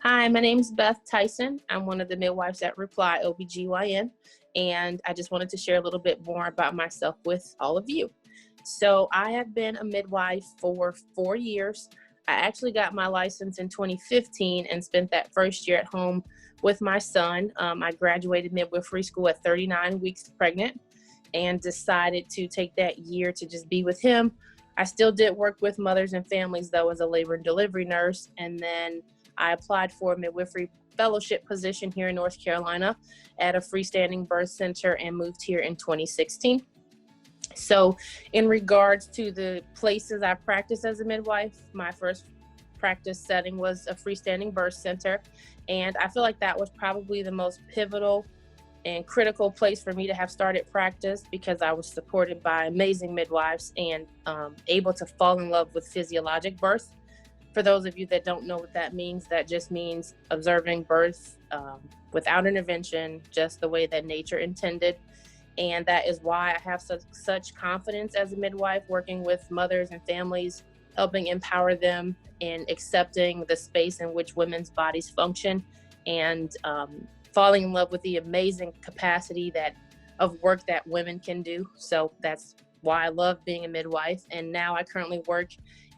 Hi, my name is Beth Tyson. I'm one of the midwives at Reply OBGYN, and I just wanted to share a little bit more about myself with all of you. So I have been a midwife for 4 years. I actually got my license in 2015 and spent that first year at home with my son. I graduated midwifery school at 39 weeks pregnant and decided to take that year to just be with him. I still did work with mothers and families, though, as a labor and delivery nurse, and then I applied for a midwifery fellowship position here in North Carolina at a freestanding birth center and moved here in 2016. So in regards to the places I practiced as a midwife, my first practice setting was a freestanding birth center. And I feel like that was probably the most pivotal and critical place for me to have started practice because I was supported by amazing midwives and able to fall in love with physiologic birth. For those of you that don't know what that means, that just means observing birth without intervention, just the way that nature intended. And that is why I have such confidence as a midwife, working with mothers and families, helping empower them in accepting the space in which women's bodies function and falling in love with the amazing capacity of work that women can do. So that's why I love being a midwife. And now I currently work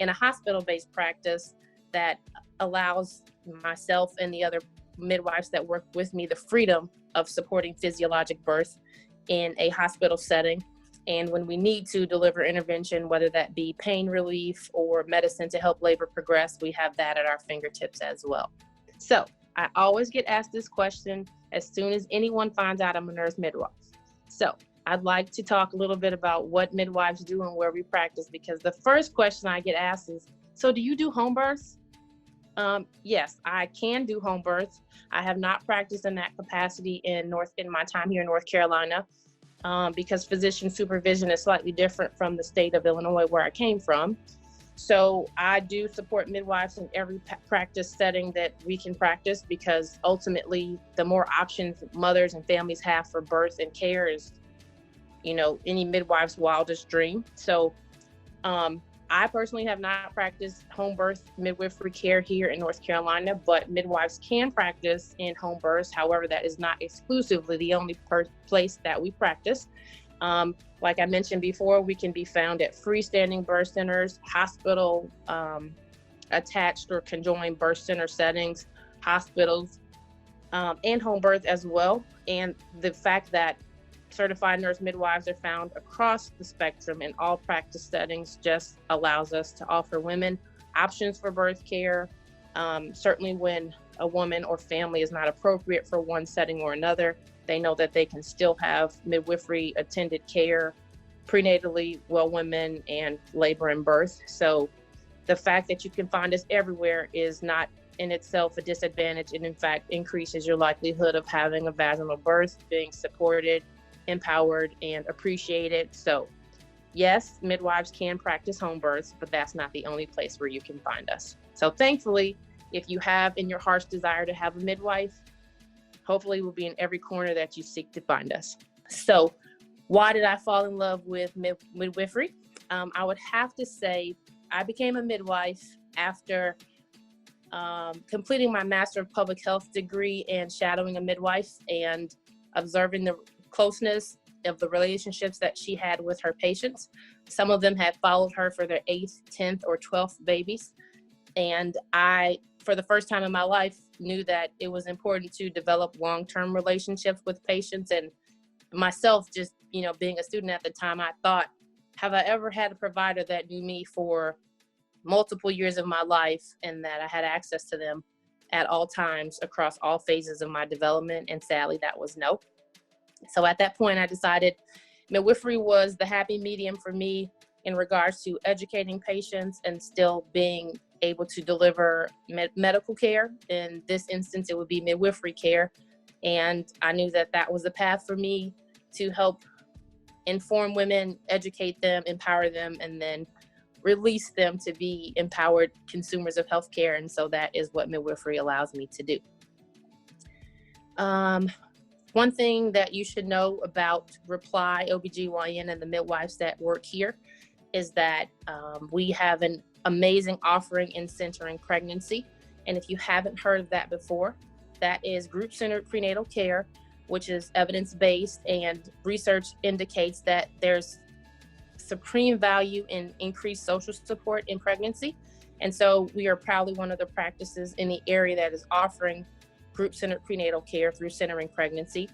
in a hospital-based practice that allows myself and the other midwives that work with me the freedom of supporting physiologic birth in a hospital setting. And when we need to deliver intervention, whether that be pain relief or medicine to help labor progress, we have that at our fingertips as well. So I always get asked this question as soon as anyone finds out I'm a nurse midwife. So I'd like to talk a little bit about what midwives do and where we practice, because the first question I get asked is, so do you do home births? Yes, I can do home births. I have not practiced in that capacity in my time here in North Carolina because physician supervision is slightly different from the state of Illinois where I came from. So I do support midwives in every practice setting that we can practice, because ultimately the more options mothers and families have for birth and care is, any midwife's wildest dream. So I personally have not practiced home birth midwifery care here in North Carolina, but midwives can practice in home births. However, that is not exclusively the only place that we practice. Like I mentioned before, we can be found at freestanding birth centers, hospital attached or conjoined birth center settings, hospitals, and home birth as well. And the fact that certified nurse midwives are found across the spectrum in all practice settings just allows us to offer women options for birth care. Certainly when a woman or family is not appropriate for one setting or another, they know that they can still have midwifery attended care prenatally while women and labor and birth. So the fact that you can find us everywhere is not in itself a disadvantage, and in fact increases your likelihood of having a vaginal birth, being supported, empowered, and appreciated. So yes, midwives can practice home births, but that's not the only place where you can find us. So thankfully, if you have in your heart's desire to have a midwife, hopefully we'll be in every corner that you seek to find us. So why did I fall in love with midwifery? I would have to say I became a midwife after completing my Master of Public Health degree and shadowing a midwife and observing the closeness of the relationships that she had with her patients. Some of them had followed her for their 8th, 10th, or 12th babies. And I, for the first time in my life, knew that it was important to develop long-term relationships with patients. And myself, just, being a student at the time, I thought, have I ever had a provider that knew me for multiple years of my life and that I had access to them at all times across all phases of my development? And sadly, that was no. So at that point, I decided midwifery was the happy medium for me in regards to educating patients and still being able to deliver medical care. In this instance, it would be midwifery care. And I knew that that was the path for me to help inform women, educate them, empower them, and then release them to be empowered consumers of healthcare. And so that is what midwifery allows me to do. One thing that you should know about Reply OBGYN and the midwives that work here is that we have an amazing offering in centering pregnancy. And if you haven't heard of that before, that is group-centered prenatal care, which is evidence-based, and research indicates that there's supreme value in increased social support in pregnancy. And so we are proudly one of the practices in the area that is offering group-centered prenatal care through centering pregnancy.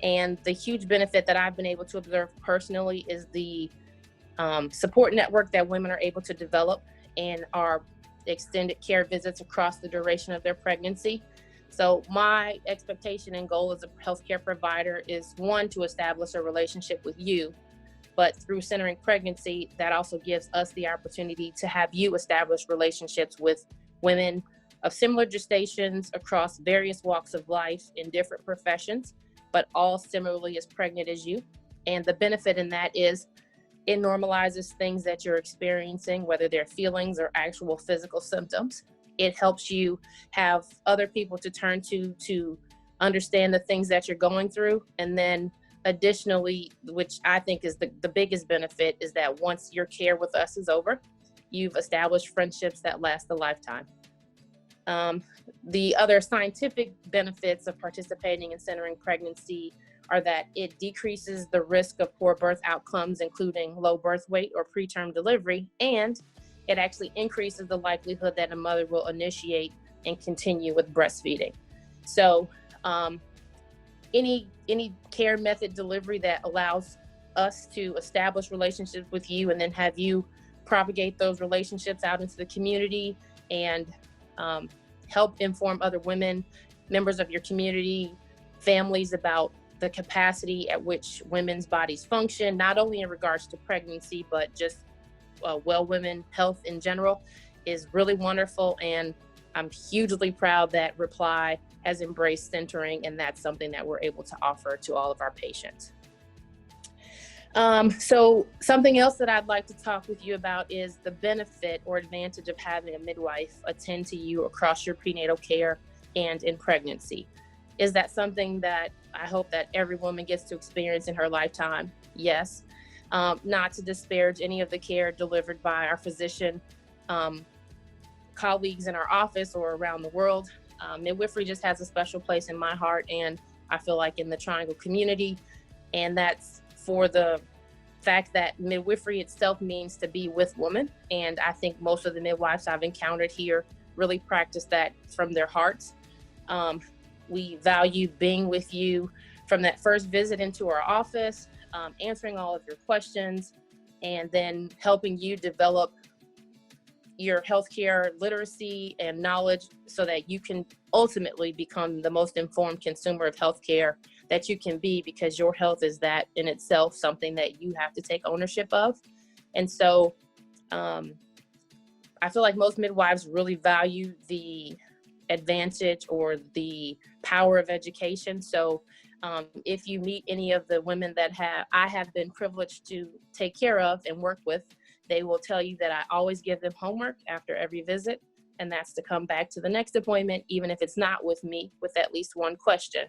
And the huge benefit that I've been able to observe personally is the support network that women are able to develop in our extended care visits across the duration of their pregnancy. So my expectation and goal as a healthcare provider is, one, to establish a relationship with you, but through centering pregnancy, that also gives us the opportunity to have you establish relationships with women of similar gestations across various walks of life in different professions, but all similarly as pregnant as you. And the benefit in that is it normalizes things that you're experiencing, whether they're feelings or actual physical symptoms. It helps you have other people to turn to understand the things that you're going through. And then additionally, which I think is the biggest benefit, is that once your care with us is over, you've established friendships that last a lifetime. The other scientific benefits of participating in centering pregnancy are that it decreases the risk of poor birth outcomes, including low birth weight or preterm delivery, and it actually increases the likelihood that a mother will initiate and continue with breastfeeding. So any care method delivery that allows us to establish relationships with you and then have you propagate those relationships out into the community and help inform other women, members of your community, families about the capacity at which women's bodies function, not only in regards to pregnancy, but just women health in general, is really wonderful. And I'm hugely proud that Reply has embraced centering, and that's something that we're able to offer to all of our patients. So something else that I'd like to talk with you about is the benefit or advantage of having a midwife attend to you across your prenatal care and in pregnancy. Is that something that I hope that every woman gets to experience in her lifetime? Yes. Not to disparage any of the care delivered by our physician colleagues in our office or around the world. Midwifery just has a special place in my heart, and I feel like in the Triangle community. And that's for the fact that midwifery itself means to be with women. And I think most of the midwives I've encountered here really practice that from their hearts. We value being with you from that first visit into our office, answering all of your questions, and then helping you develop your healthcare literacy and knowledge so that you can ultimately become the most informed consumer of healthcare that you can be, because your health is that in itself something that you have to take ownership of. And so I feel like most midwives really value the advantage or the power of education. So if you meet any of the women that I have been privileged to take care of and work with, they will tell you that I always give them homework after every visit, and that's to come back to the next appointment, even if it's not with me, with at least one question.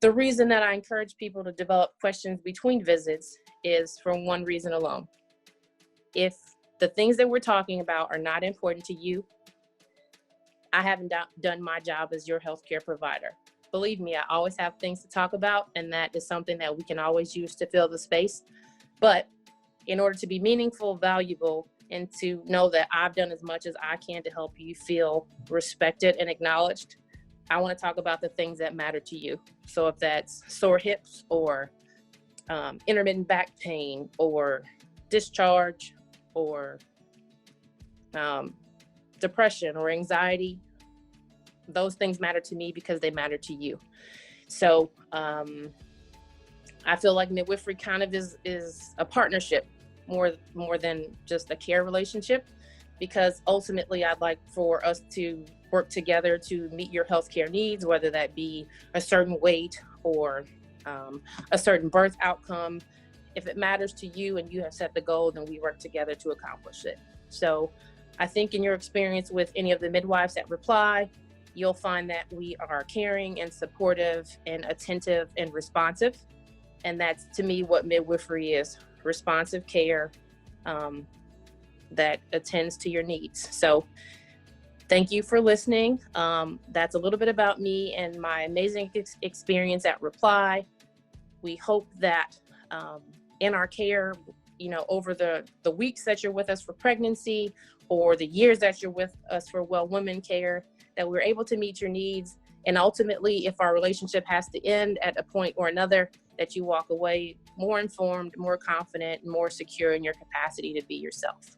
The reason that I encourage people to develop questions between visits is for one reason alone. If the things that we're talking about are not important to you, I haven't done my job as your healthcare provider. Believe me, I always have things to talk about, and that is something that we can always use to fill the space. But in order to be meaningful, valuable, and to know that I've done as much as I can to help you feel respected and acknowledged, I want to talk about the things that matter to you. So if that's sore hips or intermittent back pain or discharge or depression or anxiety, those things matter to me because they matter to you. So I feel like midwifery kind of is a partnership more than just a care relationship, because ultimately I'd like for us to work together to meet your healthcare needs, whether that be a certain weight or a certain birth outcome. If it matters to you and you have set the goal, then we work together to accomplish it. So I think in your experience with any of the midwives that Reply, you'll find that we are caring and supportive and attentive and responsive. And that's, to me, what midwifery is: responsive care that attends to your needs. So Thank you for listening. That's a little bit about me and my amazing experience at Reply. We hope that in our care, over the weeks that you're with us for pregnancy or the years that you're with us for Well Women Care, that we're able to meet your needs. And ultimately, if our relationship has to end at a point or another, that you walk away more informed, more confident, more secure in your capacity to be yourself.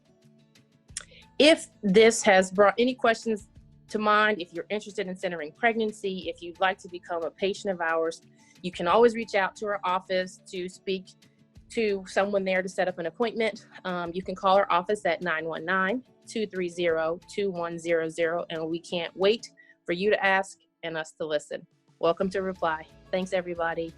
If this has brought any questions to mind, if you're interested in centering pregnancy, if you'd like to become a patient of ours, you can always reach out to our office to speak to someone there to set up an appointment. You can call our office at 919-230-2100, and we can't wait for you to ask and us to listen. Welcome to Reply. Thanks, everybody.